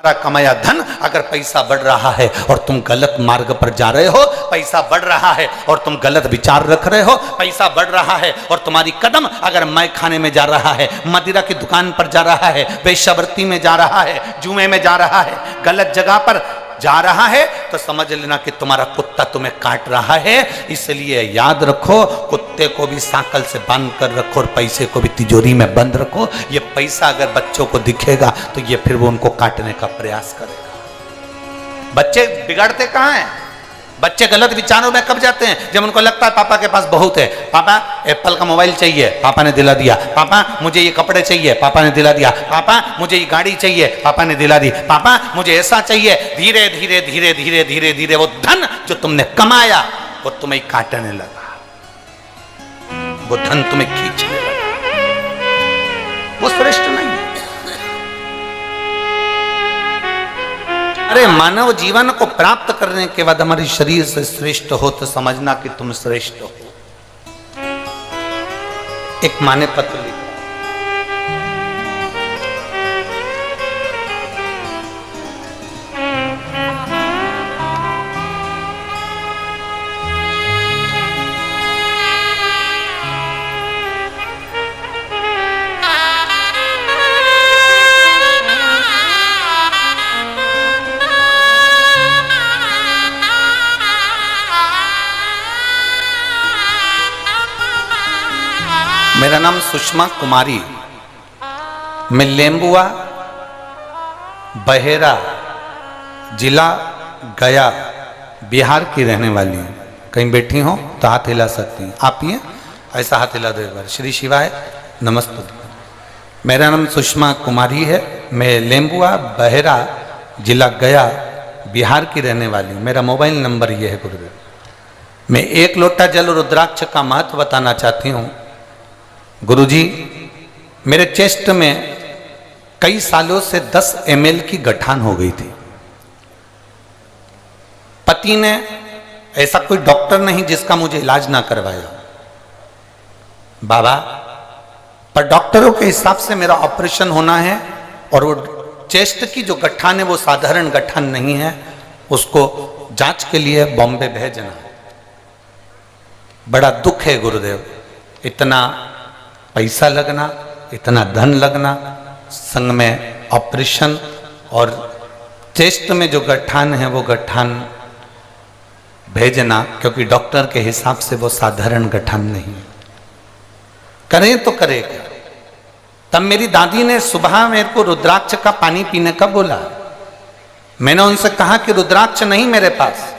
तुम्हारा कमाया धन अगर पैसा बढ़ रहा है और तुम गलत मार्ग पर जा रहे हो, पैसा बढ़ रहा है और तुम गलत विचार रख रहे हो, पैसा बढ़ रहा है और तुम्हारी कदम अगर मै खाने में जा रहा है, मदिरा की दुकान पर जा रहा है, वेश्यावृत्ति में जा रहा है, जुए में जा रहा है, गलत जगह पर जा रहा है, तो समझ लेना कि तुम्हारा कुत्ता तुम्हें काट रहा है। इसलिए याद रखो, कुत्ते को भी सांकल से बांध कर रखो और पैसे को भी तिजोरी में बंद रखो। ये पैसा अगर बच्चों को दिखेगा तो ये फिर वो उनको काटने का प्रयास करेगा। बच्चे बिगड़ते कहाँ हैं? बच्चे गलत विचारों में कब जाते हैं? जब उनको लगता है पापा के पास बहुत है, पापा एप्पल का मोबाइल चाहिए, पापा ने दिला दिया, पापा मुझे ये कपड़े चाहिए, पापा ने दिला दिया, पापा मुझे ये गाड़ी चाहिए, पापा ने दिला दी, पापा मुझे ऐसा चाहिए। धीरे धीरे धीरे धीरे धीरे धीरे वो धन जो तुमने कमाया वो तुम्हें काटने लगा, वो धन तुम्हें खींचने लगा। वो श्रेष्ठ नहीं। अरे मानव जीवन को प्राप्त करने के बाद हमारे शरीर से श्रेष्ठ हो तो समझना कि तुम श्रेष्ठ हो। एक माँ ने पत्र लिखा, मेरा नाम सुषमा कुमारी, मैं लेम्बुआ बहेरा जिला गया बिहार की रहने वाली हूँ। कहीं बैठी हो तो हाथ हिला सकती हैं। आप ही हैं? ऐसा हाथ हिला दो एक बार। श्री शिवाय नमस्ते। मेरा नाम सुषमा कुमारी है, मैं लेम्बुआ बहेरा जिला गया बिहार की रहने वाली हूँ। मेरा मोबाइल नंबर ये है गुरुदेव। मैं एक लोटा जल रुद्राक्ष का महत्व बताना चाहती हूँ। गुरुजी, मेरे चेस्ट में कई सालों से 10 ml की गठान हो गई थी। पति ने, ऐसा कोई डॉक्टर नहीं जिसका मुझे इलाज ना करवाया बाबा, पर डॉक्टरों के हिसाब से मेरा ऑपरेशन होना है और वो चेस्ट की जो गठान है वो साधारण गठान नहीं है, उसको जांच के लिए बॉम्बे भेजना। बड़ा दुख है गुरुदेव, इतना पैसा लगना, इतना धन लगना, संग में ऑपरेशन और चेस्ट में जो गठान है वो गठान भेजना, क्योंकि डॉक्टर के हिसाब से वो साधारण गठान नहीं है। करें तो करें क्या? तब मेरी दादी ने सुबह मेरे को रुद्राक्ष का पानी पीने का बोला। मैंने उनसे कहा कि रुद्राक्ष नहीं मेरे पास।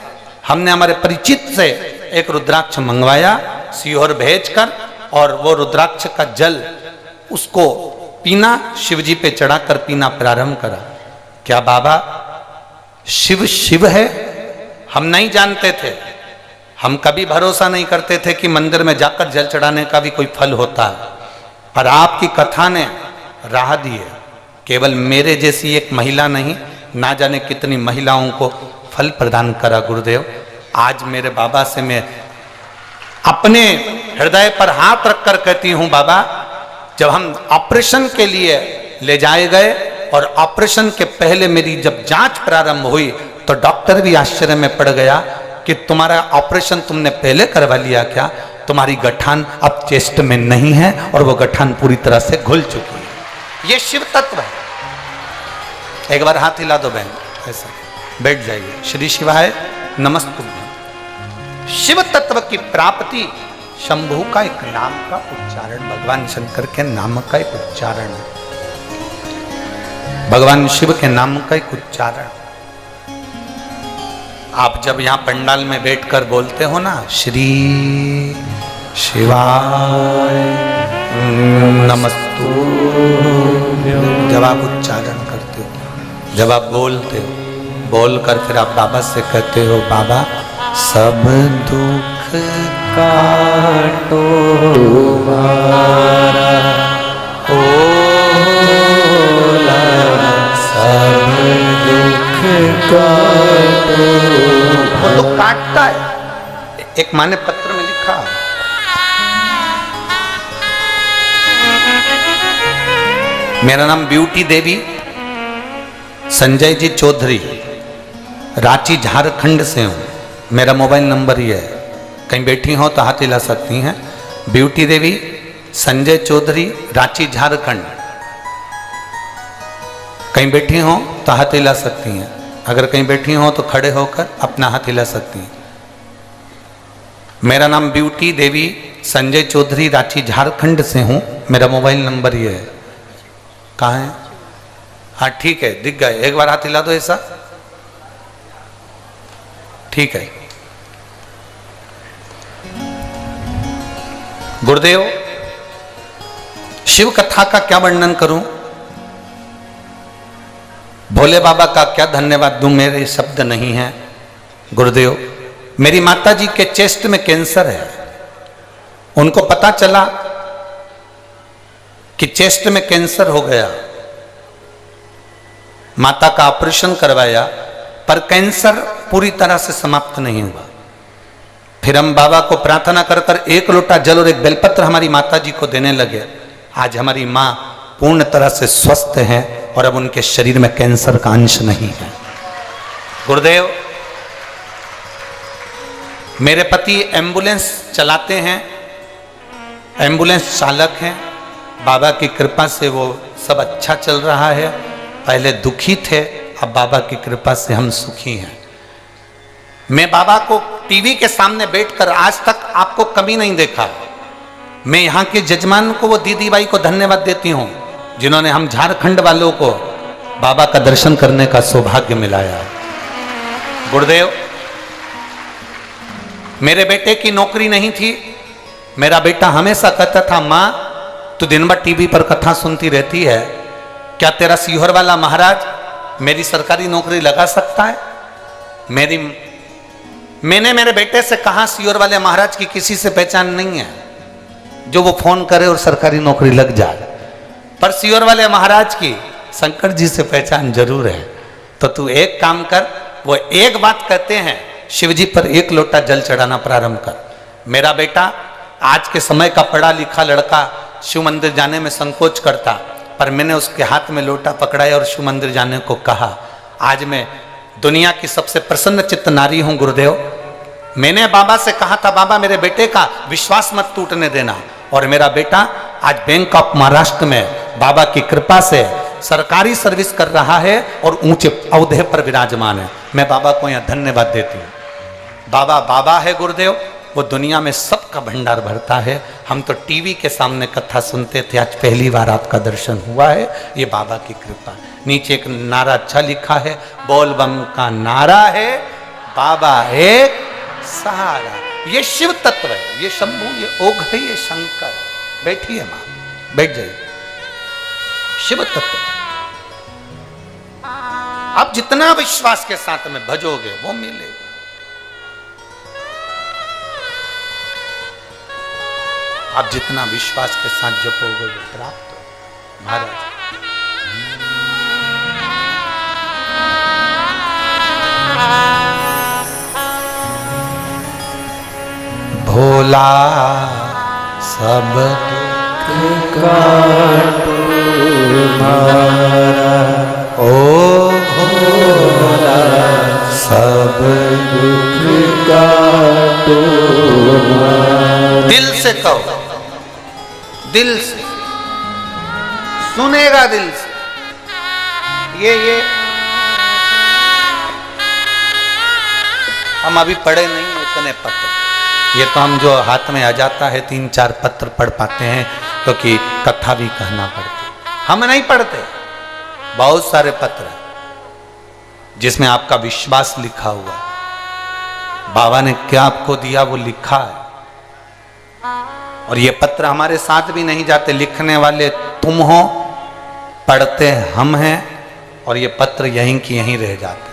हमने हमारे परिचित से एक रुद्राक्ष मंगवाया सीहोर भेजकर, और वो रुद्राक्ष का जल उसको पीना, शिवजी पे चढ़ाकर पीना प्रारंभ करा। क्या बाबा शिव शिव है? हम नहीं जानते थे। हम कभी भरोसा नहीं करते थे कि मंदिर में जाकर जल चढ़ाने का भी कोई फल होता है, पर आपकी कथा ने राह दी है। केवल मेरे जैसी एक महिला नहीं, ना जाने कितनी महिलाओं को फल प्रदान करा गुरुदेव। आज मेरे बाबा से मैं अपने हृदय पर हाथ रखकर कहती हूं, बाबा जब हम ऑपरेशन के लिए ले जाए गए और ऑपरेशन के पहले मेरी जब जांच प्रारंभ हुई तो डॉक्टर भी आश्चर्य में पड़ गया कि तुम्हारा ऑपरेशन तुमने पहले करवा लिया क्या? तुम्हारी गठान अब चेस्ट में नहीं है और वो गठान पूरी तरह से घुल चुकी है। ये शिव तत्व है। एक बार हाथ हिला दो बहन, ऐसा बैठ जाइए। श्री शिवाय नमस्ते। शिव तत्व की प्राप्ति शंभु का एक नाम का उच्चारण, भगवान शंकर के नाम का एक उच्चारण है, भगवान शिव के नाम का एक उच्चारण। आप जब यहां पंडाल में बैठकर बोलते हो ना, श्री शिवाय नमस्तु, जब आप उच्चारण करते हो, जब आप बोलते हो, बोलकर फिर आप बाबा से कहते हो, बाबा सब दुख काटो तुम्हारा होला, सब दुख काटो। वो तो काटता है। एक माँ ने पत्र में लिखा, मेरा नाम ब्यूटी देवी, संजय जी चौधरी, रांची झारखंड से हूँ, मेरा मोबाइल नंबर ही है, कहीं बैठी हो तो हाथ हिला सकती हैं। ब्यूटी देवी, संजय चौधरी, रांची झारखंड, कहीं बैठी हो तो हाथ हिला सकती हैं। अगर कहीं बैठी हो तो खड़े होकर अपना हाथ हिला सकती हैं। मेरा नाम ब्यूटी देवी, संजय चौधरी, रांची झारखंड से हूँ, मेरा मोबाइल नंबर ये है। कहाँ है? हाँ ठीक है, दिख गए। एक बार हाथ हिला दो ऐसा, ठीक है। गुरुदेव, शिव कथा का क्या वर्णन करूं, भोले बाबा का क्या धन्यवाद दूं, मेरे शब्द नहीं है। गुरुदेव, मेरी माता जी के चेस्ट में कैंसर है, उनको पता चला कि चेस्ट में कैंसर हो गया, माता का ऑपरेशन करवाया, पर कैंसर पूरी तरह से समाप्त नहीं हुआ। फिर हम बाबा को प्रार्थना कर कर एक लोटा जल और एक बेलपत्र हमारी माता जी को देने लगे। आज हमारी माँ पूर्ण तरह से स्वस्थ हैं और अब उनके शरीर में कैंसर का अंश नहीं है। गुरुदेव, मेरे पति एम्बुलेंस चलाते हैं, एम्बुलेंस चालक हैं। बाबा की कृपा से वो सब अच्छा चल रहा है। पहले दुखी थे, अब बाबा की कृपा से हम सुखी हैं। मैं बाबा को टीवी के सामने बैठकर आज तक आपको कभी नहीं देखा। मैं यहाँ के जजमान को, वो दीदी बाई को धन्यवाद देती हूँ जिन्होंने हम झारखंड वालों को बाबा का दर्शन करने का सौभाग्य मिलाया। गुरुदेव, मेरे बेटे की नौकरी नहीं थी। मेरा बेटा हमेशा कहता था, माँ तू दिन भर टीवी पर कथा सुनती रहती है, क्या तेरा सीहोर वाला महाराज मेरी सरकारी नौकरी लगा सकता है? मैंने मेरे बेटे से कहा, सीहोर वाले महाराज की किसी से पहचान नहीं है जो वो फोन करे और सरकारी नौकरी लग जाए, पर सीहोर वाले महाराज की शंकर जी से पहचान जरूर है। तो तू एक काम कर, वो एक बात कहते हैं, शिव जी पर एक लोटा जल चढ़ाना प्रारंभ कर। मेरा बेटा आज के समय का पढ़ा लिखा लड़का शिव मंदिर जाने में संकोच करता, पर मैंने उसके हाथ में लोटा पकड़ाया और शिव मंदिर जाने को कहा। आज मैं दुनिया की सबसे प्रसन्न चित्त नारी हूं। गुरुदेव, मैंने बाबा से कहा था, बाबा मेरे बेटे का विश्वास मत टूटने देना, और मेरा बेटा आज बैंक ऑफ महाराष्ट्र में बाबा की कृपा से सरकारी सर्विस कर रहा है और ऊंचे औहदे पर विराजमान है। मैं बाबा को यहाँ धन्यवाद देती हूँ। बाबा बाबा है गुरुदेव, वो दुनिया में सबका भंडार भरता है। हम तो टीवी के सामने कथा सुनते थे, आज पहली बार आपका दर्शन हुआ है, ये बाबा की कृपा। नीचे एक नारा अच्छा लिखा है, बोल बम का नारा है, बाबा एक सहारा। ये शिव तत्व है, ये शंभु, ये ओघ है, ये शंकर। बैठिए मां, बैठ जाइए। शिव तत्व आप जितना विश्वास के साथ में भजोगे वो मिलेगा। आप जितना विश्वास के साथ जपोगे वो प्राप्त हो। महाराज भोला सब दुख काटो मारा, ओ भोला सब दुख काटो मारा। दिल से कहो, दिल से सुनेगा, दिल से। ये हम अभी पढ़े नहीं इतने पत्र, ये तो हम जो हाथ में आ जाता है 3-4 पत्र पढ़ पाते हैं, क्योंकि कथा भी कहना पड़ती। हम नहीं पढ़ते, बहुत सारे पत्र जिसमें आपका विश्वास लिखा हुआ, बाबा ने क्या आपको दिया वो लिखा है। और ये पत्र हमारे साथ भी नहीं जाते, लिखने वाले तुम हो, पढ़ते हम हैं, और ये पत्र यहीं की यहीं रह जाते।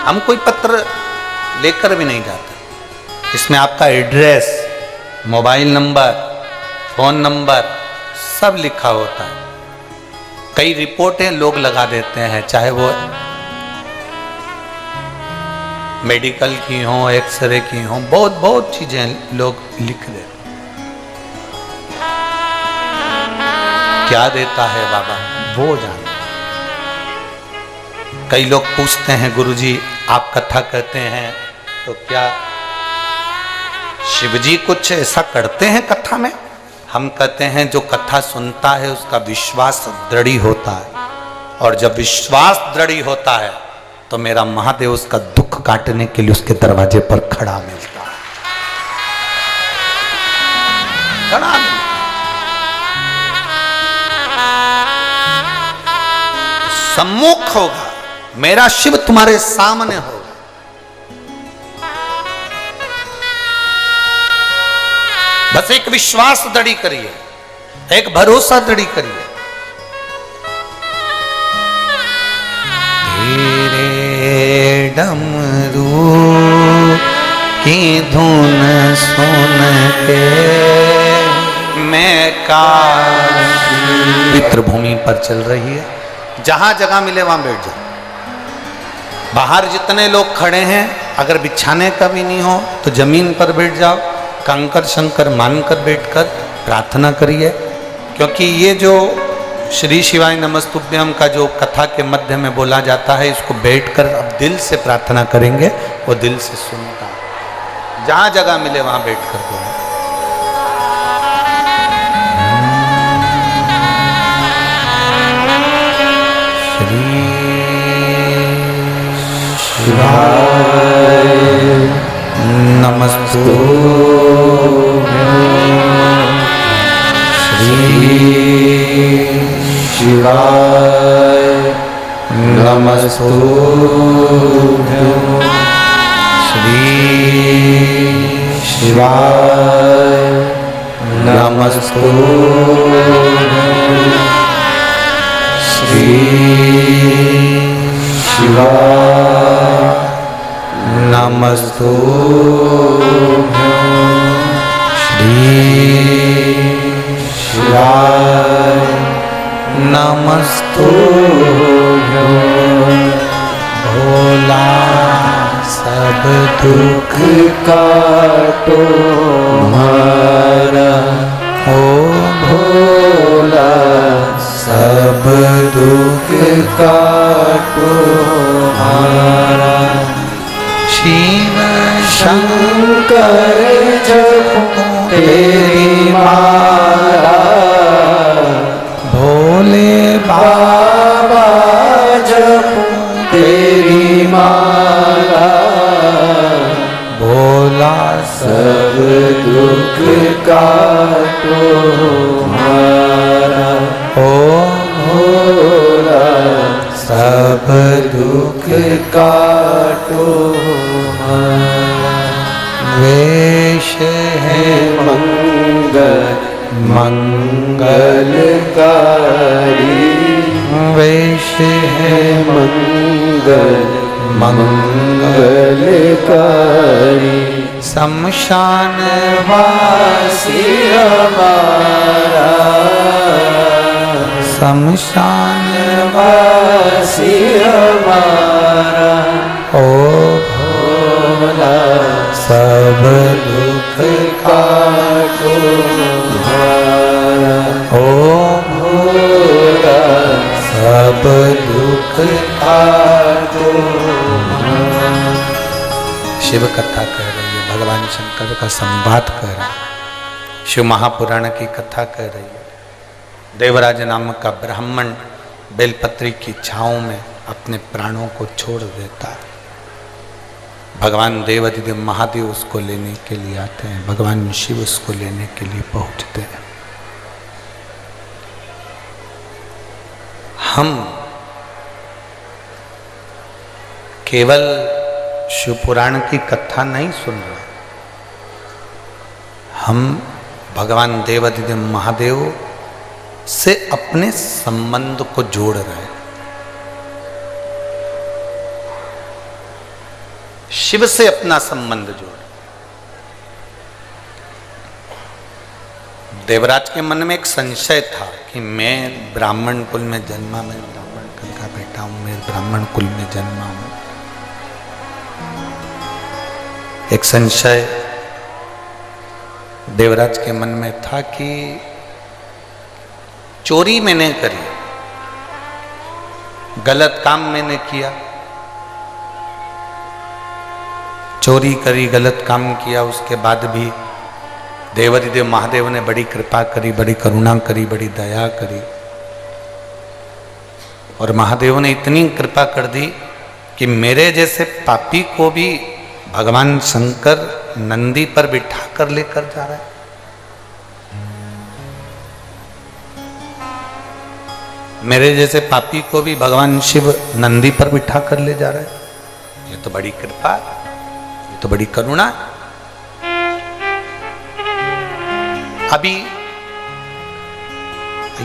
हम कोई पत्र लेकर भी नहीं जाते। इसमें आपका address, mobile number, phone number सब लिखा होता है। कई रिपोर्टें लोग लगा देते हैं, चाहे वो मेडिकल की हो, एक्सरे की हो, बहुत बहुत चीजें लोग लिख देते। क्या देता है बाबा वो जानते। कई लोग पूछते हैं गुरुजी आप कथा कहते हैं तो क्या शिवजी कुछ ऐसा करते हैं कथा में? हम कहते हैं जो कथा सुनता है उसका विश्वास दृढ़ होता है, और जब विश्वास दृढ़ होता है तो मेरा महादेव उसका दुख काटने के लिए उसके दरवाजे पर खड़ा मिलता है। खड़ा सम्मुख होगा, मेरा शिव तुम्हारे सामने होगा। बस एक विश्वास दृढ़ करिए, एक भरोसा दृढ़ करिए। तेरे डमरू की धुन सुन के मैं काशी पितृभूमि पर चल रही है। जहां जगह मिले वहां बैठ जाओ। बाहर जितने लोग खड़े हैं अगर बिछाने का भी नहीं हो तो जमीन पर बैठ जाओ, कंकर शंकर मानकर बैठकर प्रार्थना करिए। क्योंकि ये जो श्री शिवाय नमस्तुभ्यम का जो कथा के मध्य में बोला जाता है, इसको बैठकर अब दिल से प्रार्थना करेंगे, वो दिल से सुनता है। जहां जगह मिले वहां बैठकर बोलो। श्री शिवाय नमस्तुभ्यं श्री शिवाय नमस्तुभ्यं श्री शिवाय नमस्तुभ्यं श्री शिवाय नमस्तुभ्यं श्री शिवाय नमस्तुभ्यं। भोला सब दुख काटो हमारा, ओ भोला सब दुख काटो हमारा। शिव शंकर जपो तेरी माला, भोले बाबा जपो तेरी माला। भोला सब दुख काटो हमारा, ओ भोला सब दुख काटो हमारा। वेश है मंगल मंगलकारी, वेश है मंगल मंगलकारी। शमशान वासी हमारा, शमशान वासी हमारा। ओ भोला सब दुख काटो हमारा, ओ भोला सब दुख काटो हमारा। शिव कथा कह रही है, भगवान शंकर का संवाद कह रहा है, शिव महापुराण की कथा कह रही है। देवराज नामक का ब्राह्मण बेलपत्री की छांव में अपने प्राणों को छोड़ देता है। भगवान देवाधिदेव महादेव उसको लेने के लिए आते हैं, भगवान शिव उसको लेने के लिए पहुंचते हैं। हम केवल शिव पुराण की कथा नहीं सुन रहे, हम भगवान देवाधिदेव महादेव से अपने संबंध को जोड़ रहे हैं। शिव से अपना संबंध जोड़। देवराज के मन में एक संशय था कि मैं ब्राह्मण कुल में जन्मा, मैं ब्राह्मण कुल का बेटा हूं, मैं ब्राह्मण कुल में जन्मा हूं। एक संशय देवराज के मन में था कि चोरी मैंने करी, गलत काम मैंने किया, चोरी करी, गलत काम किया, उसके बाद भी देवाधिदेव महादेव ने बड़ी कृपा करी, बड़ी करुणा करी, बड़ी दया करी। और महादेव ने इतनी कृपा कर दी कि मेरे जैसे पापी को भी भगवान शंकर नंदी पर बिठा कर लेकर जा रहा है। मेरे जैसे पापी को भी भगवान शिव नंदी पर बिठा कर ले जा रहा है। ये तो बड़ी कृपा, ये तो बड़ी करुणा। अभी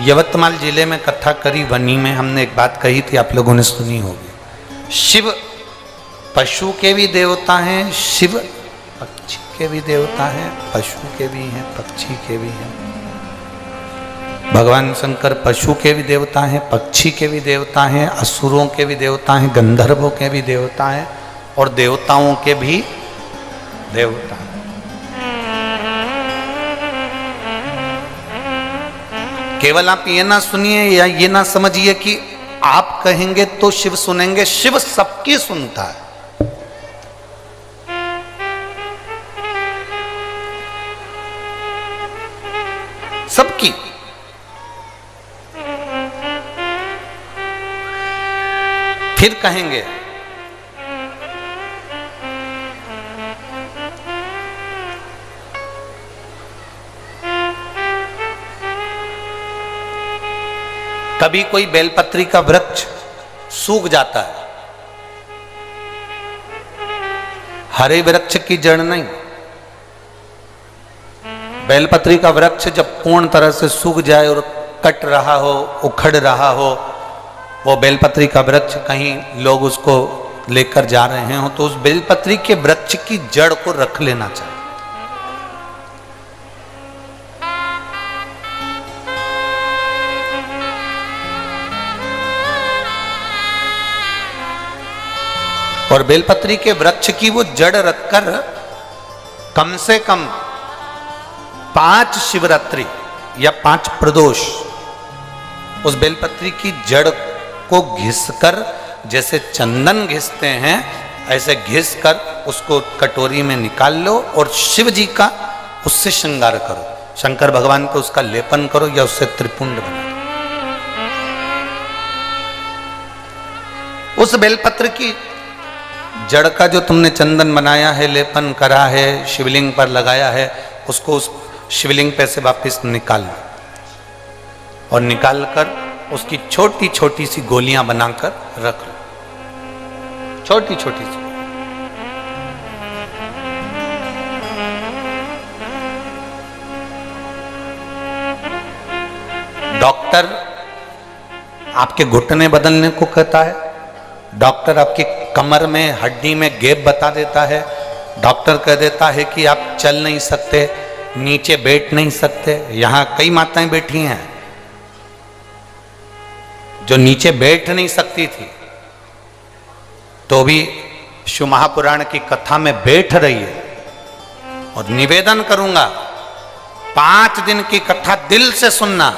यवतमाल जिले में कथा करी वनी में हमने एक बात कही थी, आप लोगों ने सुनी होगी। शिव पशु के भी देवता हैं, शिव पक्षी के भी देवता हैं, पशु के भी हैं, पक्षी के भी हैं। भगवान शंकर पशु के भी देवता हैं, पक्षी के भी देवता हैं, असुरों के भी देवता हैं, गंधर्वों के भी देवता हैं और देवताओं के भी देवता हैं। केवल आप ये ना सुनिए या ये ना समझिए कि आप कहेंगे तो शिव सुनेंगे। शिव सबकी सुनता है। सबकी। फिर कहेंगे कभी कोई बेलपत्री का वृक्ष सूख जाता है, हरे वृक्ष की जड़ नहीं। बेलपत्री का वृक्ष जब पूर्ण तरह से सूख जाए और कट रहा हो, उखड़ रहा हो, वो बेलपत्री का वृक्ष कहीं लोग उसको लेकर जा रहे हो तो उस बेलपत्री के वृक्ष की जड़ को रख लेना चाहिए। और बेलपत्री के वृक्ष की वो जड़ रखकर कम से कम 5 शिवरात्रि या 5 प्रदोष उस बेलपत्री की जड़ को घिसकर, जैसे चंदन घिसते हैं ऐसे घिसकर उसको कटोरी में निकाल लो और शिव जी का उससे श्रृंगार करो। शंकर भगवान को उसका लेपन करो या उससे त्रिपुंड बना लो। उस बेलपत्र की जड़ का जो तुमने चंदन बनाया है, लेपन करा है, शिवलिंग पर लगाया है, उसको उस शिवलिंग पे से वापस निकाल लो और निकालकर उसकी छोटी छोटी सी गोलियां बनाकर रख लो। छोटी छोटी सी। डॉक्टर आपके घुटने बदलने को कहता है, डॉक्टर आपकी कमर में हड्डी में गैप बता देता है, डॉक्टर कह देता है कि आप चल नहीं सकते, नीचे बैठ नहीं सकते। यहां कई माताएं बैठी हैं जो नीचे बैठ नहीं सकती थी तो भी शिव महापुराण की कथा में बैठ रही है। और निवेदन करूंगा 5 दिन की कथा दिल से सुनना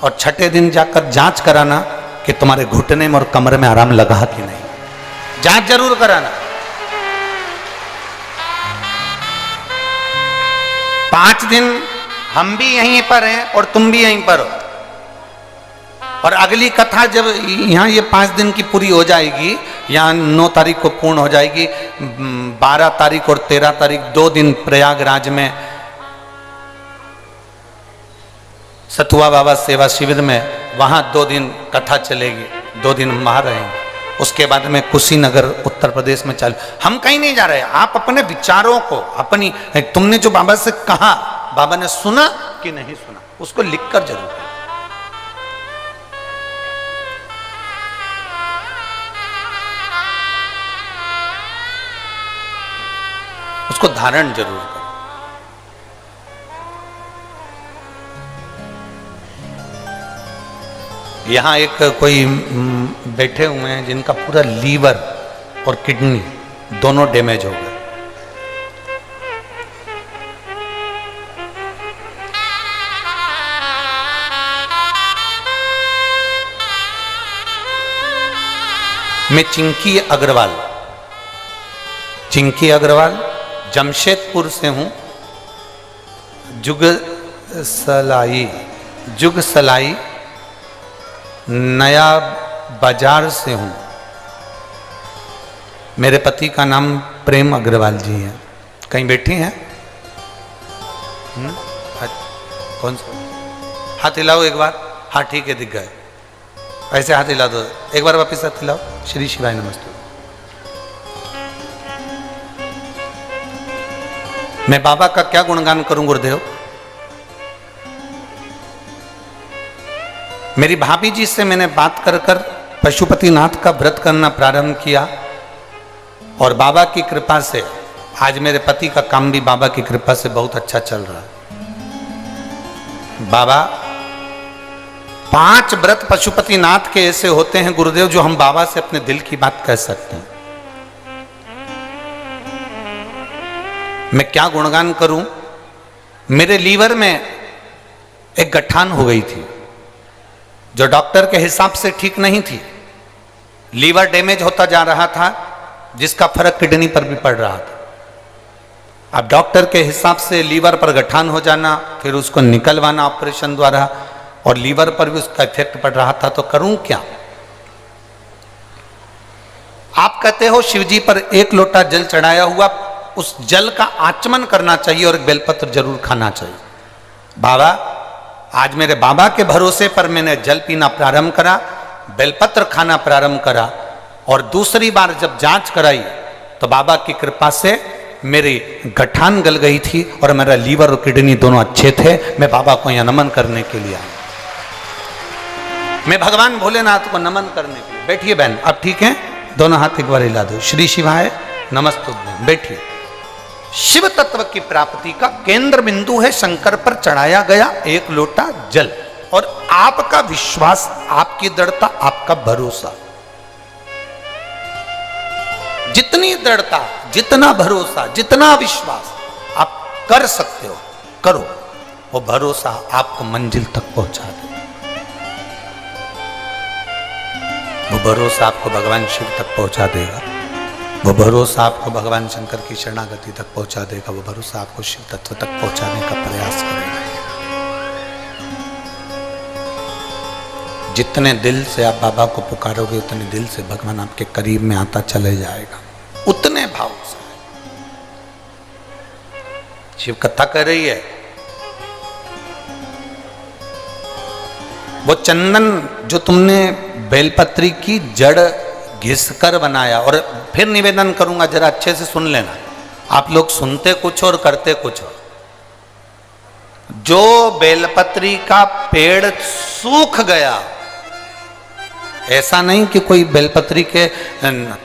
और 6ठे दिन जाकर जांच कराना कि तुम्हारे घुटने में और कमर में आराम लगा कि नहीं। जांच जरूर कराना। 5 दिन हम भी यहीं पर हैं और तुम भी यहीं पर हो। और अगली कथा जब यहाँ ये 5 दिन की पूरी हो जाएगी, यहाँ 9 तारीख को पूर्ण हो जाएगी, 12 तारीख और 13 तारीख 2 दिन प्रयागराज में सतुआ बाबा सेवा शिविर में, वहाँ 2 दिन कथा चलेगी, 2 दिन हम वहाँ रहेंगे। उसके बाद में कुशीनगर उत्तर प्रदेश में चालू। हम कहीं नहीं जा रहे। आप अपने विचारों को, अपनी, तुमने जो बाबा से कहा, बाबा ने सुना कि नहीं सुना, उसको लिखकर जरूर, उसको धारण जरूर करो। यहाँ एक कोई बैठे हुए हैं जिनका पूरा लीवर और किडनी दोनों डैमेज हो गए। मैं चिंकी अग्रवाल जमशेदपुर से हूँ। जुग सलाई नया बाजार से हूँ। मेरे पति का नाम प्रेम अग्रवाल जी है। कहीं बैठी हैं? कौन सा? हाथ हिलाओ एक बार। हाँ ठीक है, दिख गए। ऐसे हाथ हिला दो एक बार, वापिस हाथ हिलाओ। श्री शिवाय नमस्ते। मैं बाबा का क्या गुणगान करूं गुरुदेव? मेरी भाभी जी से मैंने बात कर पशुपतिनाथ का व्रत करना प्रारंभ किया और बाबा की कृपा से आज मेरे पति का काम भी बाबा की कृपा से बहुत अच्छा चल रहा है। बाबा 5 व्रत पशुपतिनाथ के ऐसे होते हैं गुरुदेव जो हम बाबा से अपने दिल की बात कह सकते हैं। मैं क्या गुणगान करूं? मेरे लीवर में एक गठान हो गई थी जो डॉक्टर के हिसाब से ठीक नहीं थी। लीवर डैमेज होता जा रहा था जिसका फर्क किडनी पर भी पड़ रहा था। अब डॉक्टर के हिसाब से लीवर पर गठान हो जाना, फिर उसको निकलवाना ऑपरेशन द्वारा, और लीवर पर भी उसका इफेक्ट पड़ रहा था। तो करूं क्या? आप कहते हो शिवजी पर 1 लोटा जल चढ़ाया हुआ, उस जल का आचमन करना चाहिए और एक बेलपत्र जरूर खाना चाहिए। बाबा, आज मेरे बाबा के भरोसे पर मैंने जल पीना प्रारंभ करा, बेलपत्र खाना प्रारंभ करा, और दूसरी बार जब जांच कराई तो बाबा की कृपा से मेरी गठान गल गई थी और मेरा लीवर और किडनी दोनों अच्छे थे। मैं बाबा को यहां नमन करने के लिए आया। मैं भगवान भोलेनाथ को नमन करने के लिए। बैठिए बहन, अब ठीक है? दोनों हाथ एक बार हिला दो। श्री शिवाय नमस्तुभ्यं। बैठिए। शिव तत्व की प्राप्ति का केंद्र बिंदु है शंकर पर चढ़ाया गया 1 लोटा जल, और आपका विश्वास, आपकी दृढ़ता, आपका भरोसा। जितनी दृढ़ता, जितना भरोसा, जितना विश्वास आप कर सकते हो करो। वो भरोसा आपको मंजिल तक पहुंचा दे। वो भरोसा आपको भगवान शिव तक पहुंचा देगा। वो भरोसा आपको भगवान शंकर की शरणागति तक पहुंचा देगा। वो भरोसा आपको शिव तत्व तक पहुंचाने का प्रयास करेगा। जितने दिल से आप बाबा को पुकारोगे उतने दिल से भगवान आपके करीब में आता चले जाएगा, उतने भाव से। शिव कथा कर रही है। वो चंदन जो तुमने बेलपत्री की जड़ घिसकर बनाया, और फिर निवेदन करूंगा जरा अच्छे से सुन लेना। आप लोग सुनते कुछ और करते कुछ और। जो बेलपत्री का पेड़ सूख गया, ऐसा नहीं कि कोई बेलपत्री के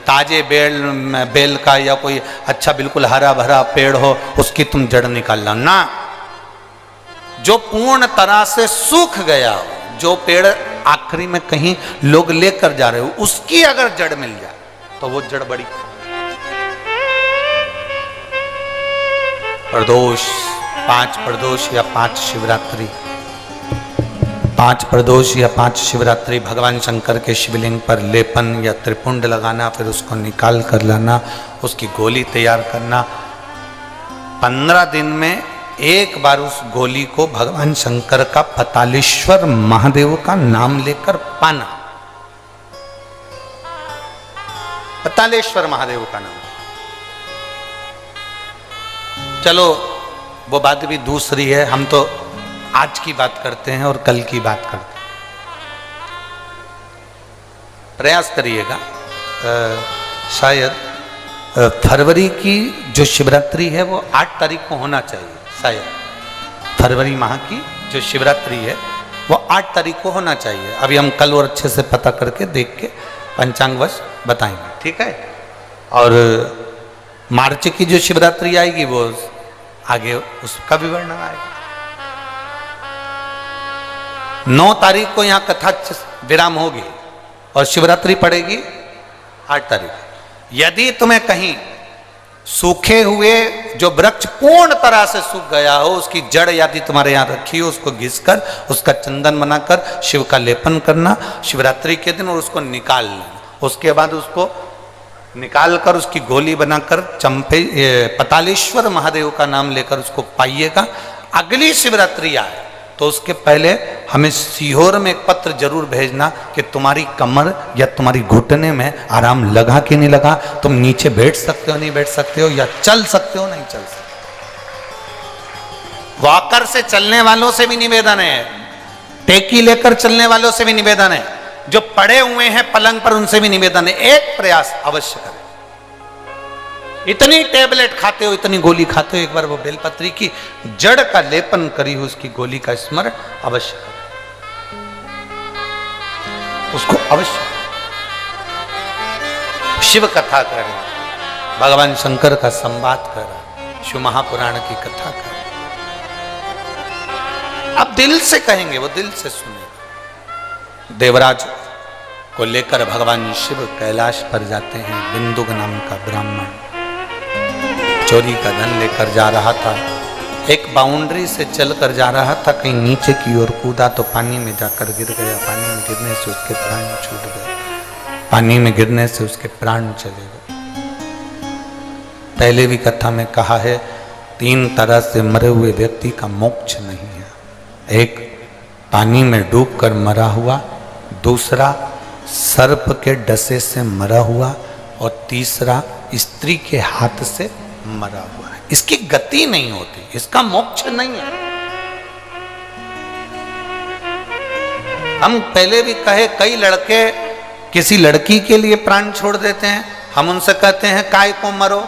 ताजे बेल का या कोई अच्छा बिल्कुल हरा भरा पेड़ हो उसकी तुम जड़ निकाल लो ना। जो पूर्ण तरह से सूख गया, जो पेड़ आखिरी में कहीं लोग लेकर जा रहे हो, उसकी अगर जड़ मिल जाए तो वो जड़ बड़ी। प्रदोष, 5 प्रदोष या 5 शिवरात्रि, 5 प्रदोष या 5 शिवरात्रि भगवान शंकर के शिवलिंग पर लेपन या त्रिपुंड लगाना, फिर उसको निकाल कर लाना, उसकी गोली तैयार करना। 15 दिन में एक बार उस गोली को भगवान शंकर का पतालेश्वर महादेव का नाम लेकर पाना। पतालेश्वर महादेव का नाम। चलो वो बात भी दूसरी है, हम तो आज की बात करते हैं और कल की बात करते हैं। प्रयास करिएगा, शायद फरवरी की जो शिवरात्रि है वो 8 तारीख को होना चाहिए। शायद फरवरी माह की जो शिवरात्रि है वो 8 तारीख को होना चाहिए। अभी हम कल और अच्छे से पता करके देख के पंचांगवश बताएंगे, ठीक है? और मार्च की जो शिवरात्रि आएगी वो आगे उसका विवरण आएगा। 9 तारीख को यहाँ कथा विराम होगी और शिवरात्रि पड़ेगी 8 तारीख। यदि तुम्हें कहीं सूखे हुए जो वृक्ष पूर्ण तरह से सूख गया हो, उसकी जड़ यदि तुम्हारे यहाँ रखी हो, उसको घिसकर उसका चंदन बनाकर शिव का लेपन करना शिवरात्रि के दिन और उसको निकाल लेना। उसके बाद उसको निकालकर उसकी गोली बनाकर पतालेश्वर महादेव का नाम लेकर उसको पाइएगा। अगली शिवरात्रि आए तो उसके पहले हमें सीहोर में एक पत्र जरूर भेजना कि तुम्हारी कमर या तुम्हारी घुटने में आराम लगा कि नहीं लगा, तुम नीचे बैठ सकते हो नहीं बैठ सकते हो, या चल सकते हो नहीं चल सकते। वॉकर से चलने वालों से भी निवेदन है, टेकी लेकर चलने वालों से भी निवेदन है, जो पड़े हुए हैं पलंग पर उनसे भी निवेदन है, एक प्रयास अवश्य करें। इतनी टेबलेट खाते हो, इतनी गोली खाते हो, एक बार वो बेलपत्री की जड़ का लेपन करी हुई उसकी गोली का स्मरण अवश्य करें, उसको अवश्य। शिव कथा करें, भगवान शंकर का संवाद करें, शिव महापुराण की कथा करें। अब दिल से कहेंगे, वो दिल से सुनेगा। देवराज को लेकर भगवान शिव कैलाश पर जाते हैं। बिंदुक नाम का ब्राह्मण चोरी का धन लेकर जा रहा था, एक बाउंड्री से चलकर जा रहा था, कहीं नीचे की ओर कूदा तो पानी में जाकर गिर गया। पानी में गिरने से उसके प्राण छूट गए, पानी में गिरने से उसके प्राण चले गए। पहले भी कथा में कहा है, 3 तरह से मरे हुए व्यक्ति का मोक्ष नहीं है। एक पानी में डूबकर मरा हुआ, दूसरा सर्प के डसे से मरा हुआ, और तीसरा स्त्री के हाथ से मरा हुआ है। इसकी गति नहीं होती, इसका मोक्ष नहीं है। हम पहले भी कहे, कई लड़के किसी लड़की के लिए प्राण छोड़ देते हैं, हम उनसे कहते हैं काय को मरो,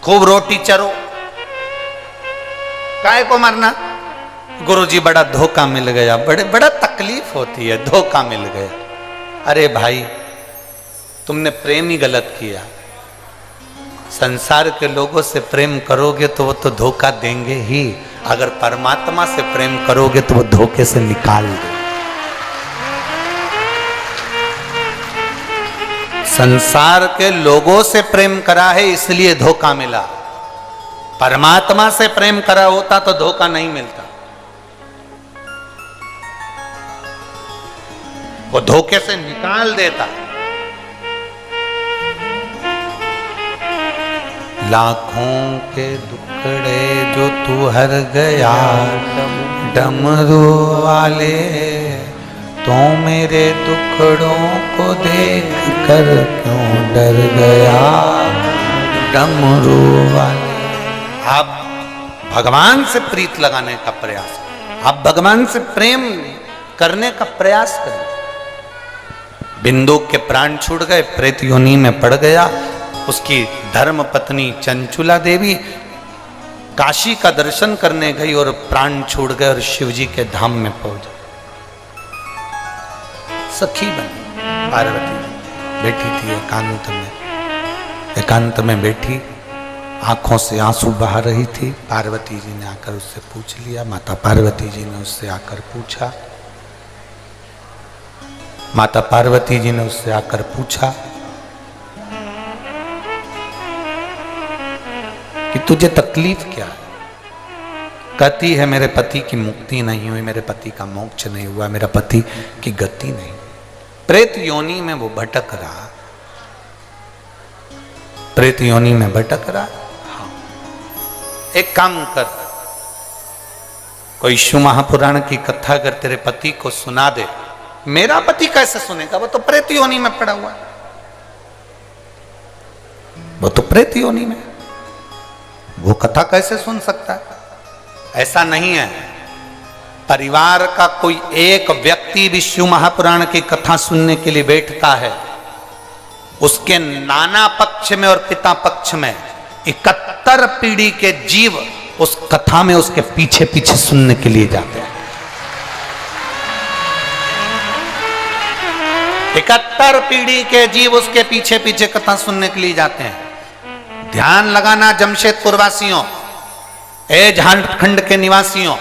खूब रोटी चरो, काय को मरना। गुरुजी बड़ा धोखा मिल गया, बड़ा तकलीफ होती है, धोखा मिल गया। अरे भाई, तुमने प्रेम ही गलत किया। संसार के लोगों से प्रेम करोगे तो वो तो धोखा देंगे ही, अगर परमात्मा से प्रेम करोगे तो वो धोखे से निकाल दे। संसार के लोगों से प्रेम करा है इसलिए धोखा मिला, परमात्मा से प्रेम करा होता तो धोखा नहीं मिलता। वो धोखे से निकाल देता। लाखों के दुखड़े जो तू हर गया, डमरू वाले तो मेरे दुखड़ों को देख कर क्यों डर गया, डमरू वाले। आप भगवान से प्रीत लगाने का प्रयास, आप भगवान से प्रेम करने का प्रयास करें। बिंदुक के प्राण छूट गए, प्रेत योनि में पड़ गया। उसकी धर्म पत्नी चंचुला देवी काशी का दर्शन करने गई और प्राण छूट गए और शिव जी के धाम में पहुंच। सखी बनी पार्वती, बैठी थी एकांत में बैठी, आंखों से आंसू बहा रही थी। पार्वती जी ने आकर उससे पूछ लिया, माता पार्वती जी ने उससे आकर पूछा, माता पार्वती जी ने उससे आकर पूछा कि तुझे तकलीफ क्या है? कहती है मेरे पति की मुक्ति नहीं हुई, मेरे पति का मोक्ष नहीं हुआ, मेरा पति की गति नहीं। प्रेत योनि में वो भटक रहा, प्रेत योनि में भटक रहा। हाँ, एक काम कर, कोई शिव महापुराण की कथा अगर तेरे पति को सुना दे। मेरा पति कैसे सुनेगा, वो तो प्रेत योनि में पड़ा हुआ, वो तो प्रेत योनि में, वो कथा कैसे सुन सकता है? ऐसा नहीं है। परिवार का कोई एक व्यक्ति भी शिव महापुराण की कथा सुनने के लिए बैठता है, उसके नाना पक्ष में और पिता पक्ष में 71 पीढ़ी के जीव उस कथा में उसके पीछे पीछे सुनने के लिए जाते हैं। 71 पीढ़ी के जीव उसके पीछे पीछे कथा सुनने के लिए जाते हैं। ध्यान लगाना जमशेदपुर वासियों, झारखंड के निवासियों,